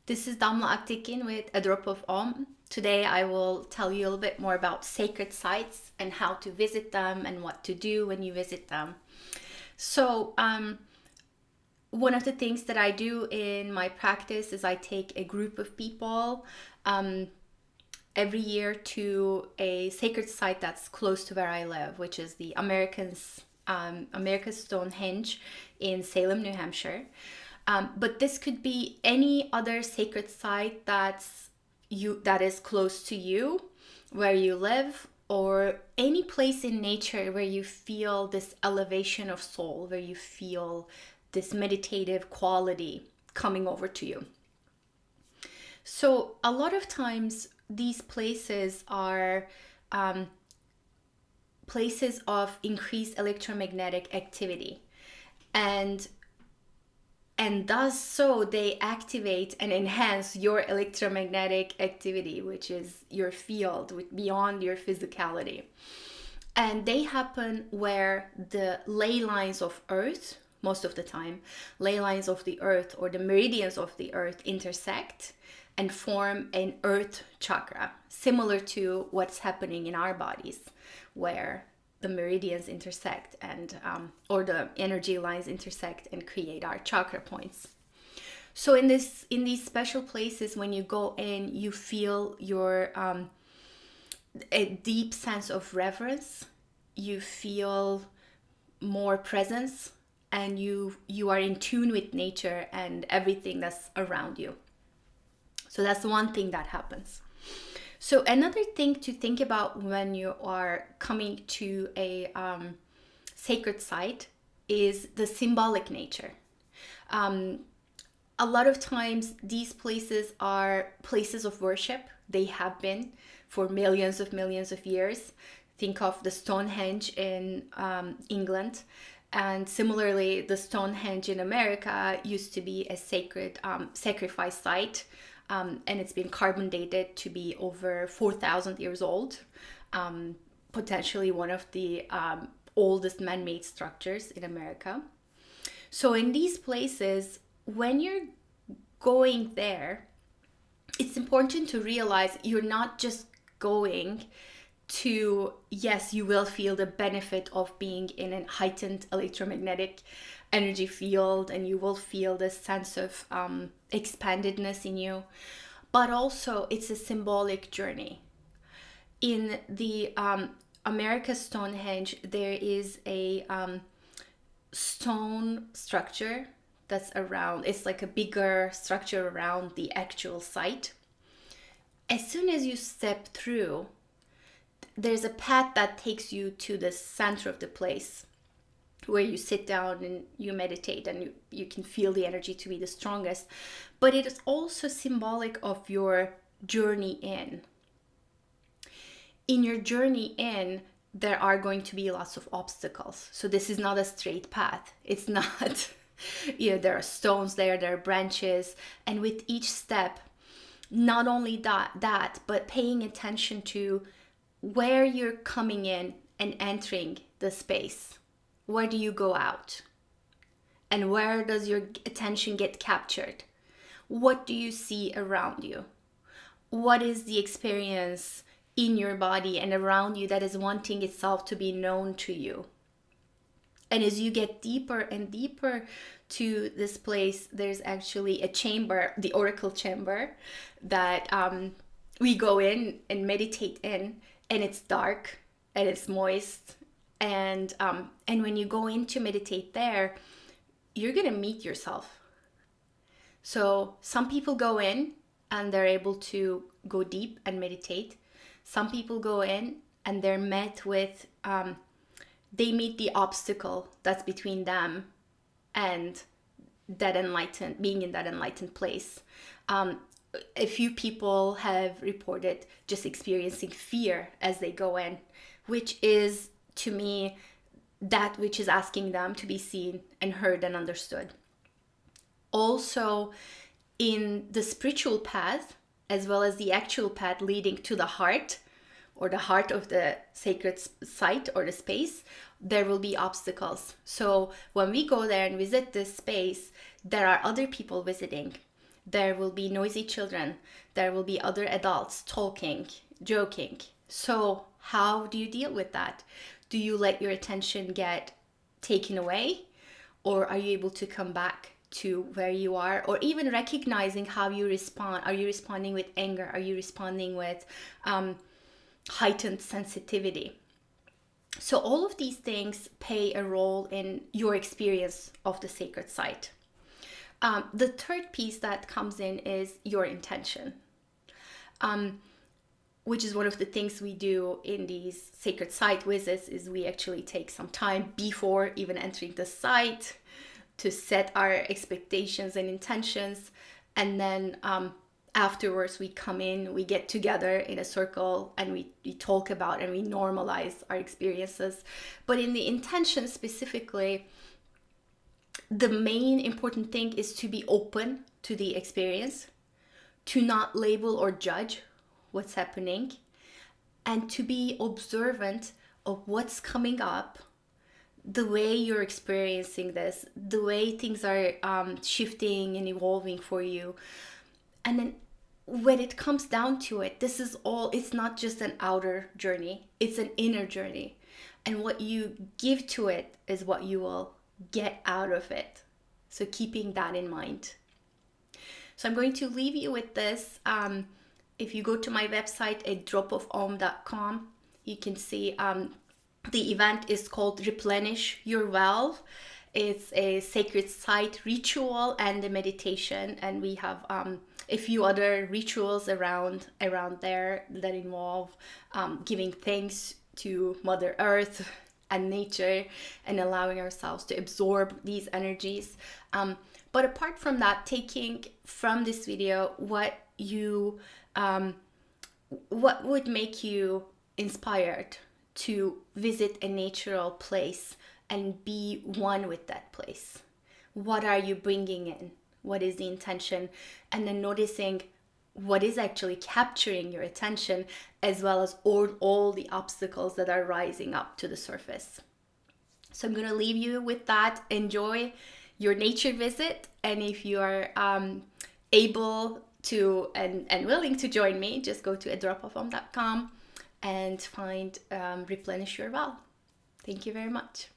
This is Damla Aktekin with A Drop of Om. Today I will tell you a little bit more about sacred sites and how to visit them and what to do when you visit them. So, one of the things that I do in my practice is I take a group of people every year to a sacred site that's close to where I live, which is the America's Stonehenge in Salem, New Hampshire. But this could be any other sacred site that is close to you, where you live, or any place in nature where you feel this elevation of soul, where you feel this meditative quality coming over to you. So a lot of times these places are places of increased electromagnetic activity, and thus so they activate and enhance your electromagnetic activity, which is your field beyond your physicality. And they happen where the ley lines of earth, most of the time, ley lines of the earth or the meridians of the earth intersect and form an earth chakra, similar to what's happening in our bodies, where the meridians intersect and or the energy lines intersect and create our chakra points. So in these special places, when you go in, you feel your a deep sense of reverence. You feel more presence, and you are in tune with nature and everything that's around you. So that's one thing that happens. So another thing to think about when you are coming to a sacred site is the symbolic nature. A lot of times these places are places of worship. They have been for millions of years. Think of the Stonehenge in England. And similarly, the Stonehenge in America used to be a sacred sacrifice site. And it's been carbon dated to be over 4,000 years old, potentially one of the oldest man-made structures in America. So in these places, when you're going there, it's important to realize you're not just going to, yes, you will feel the benefit of being in a heightened electromagnetic energy field, and you will feel this sense of expandedness in you, but also it's a symbolic journey. In the America's Stonehenge, there is a stone structure that's around, it's like a bigger structure around the actual site. As soon as you step through, there's a path that takes you to the center of the place, where you sit down and you meditate, and you can feel the energy to be the strongest. But it is also symbolic of your journey in. In your journey in, there are going to be lots of obstacles. So this is not a straight path. It's not, there are stones there are branches. And with each step, not only that, but paying attention to where you're coming in and entering the space. Where do you go out? And where does your attention get captured? What do you see around you? What is the experience in your body and around you that is wanting itself to be known to you? And as you get deeper and deeper to this place, there's actually a chamber, the oracle chamber, that we go in and meditate in, and it's dark and it's moist. And when you go in to meditate there, you're gonna meet yourself. So some people go in and they're able to go deep and meditate. Some people go in and they're met with they meet the obstacle that's between them and being in that enlightened place. A few people have reported just experiencing fear as they go in, which is, to me, that which is asking them to be seen and heard and understood. Also, in the spiritual path, as well as the actual path leading to the heart, or the heart of the sacred site or the space, there will be obstacles. So when we go there and visit this space, there are other people visiting. There will be noisy children. There will be other adults talking, joking. So how do you deal with that? Do you let your attention get taken away? Or are you able to come back to where you are? Or even recognizing how you respond. Are you responding with anger? Are you responding with heightened sensitivity? So all of these things play a role in your experience of the sacred site. The third piece that comes in is your intention, which is one of the things we do in these sacred site visits. Is we actually take some time before even entering the site to set our expectations and intentions, and then afterwards we come in, we get together in a circle, and we talk about and we normalize our experiences. But in the intention specifically, the main important thing is to be open to the experience, to not label or judge what's happening, and to be observant of what's coming up, the way you're experiencing this, the way things are shifting and evolving for you. And then when it comes down to it, this is all, it's not just an outer journey, it's an inner journey. And what you give to it is what you will get out of it. So keeping that in mind. So I'm going to leave you with this. If you go to my website at dropofom.com, you can see the event is called Replenish Your Well. It's a sacred site ritual and a meditation, and we have a few other rituals around there that involve giving thanks to Mother Earth and nature and allowing ourselves to absorb these energies. But apart from that, taking from this video what would make you inspired to visit a natural place and be one with that place. What are you bringing in? What is the intention? And then noticing what is actually capturing your attention, as well as all the obstacles that are rising up to the surface. So I'm going to leave you with that. Enjoy your nature visit. And if you are able to and willing to join me, just go to adropofom.com and find Replenish Your Well. Thank you very much.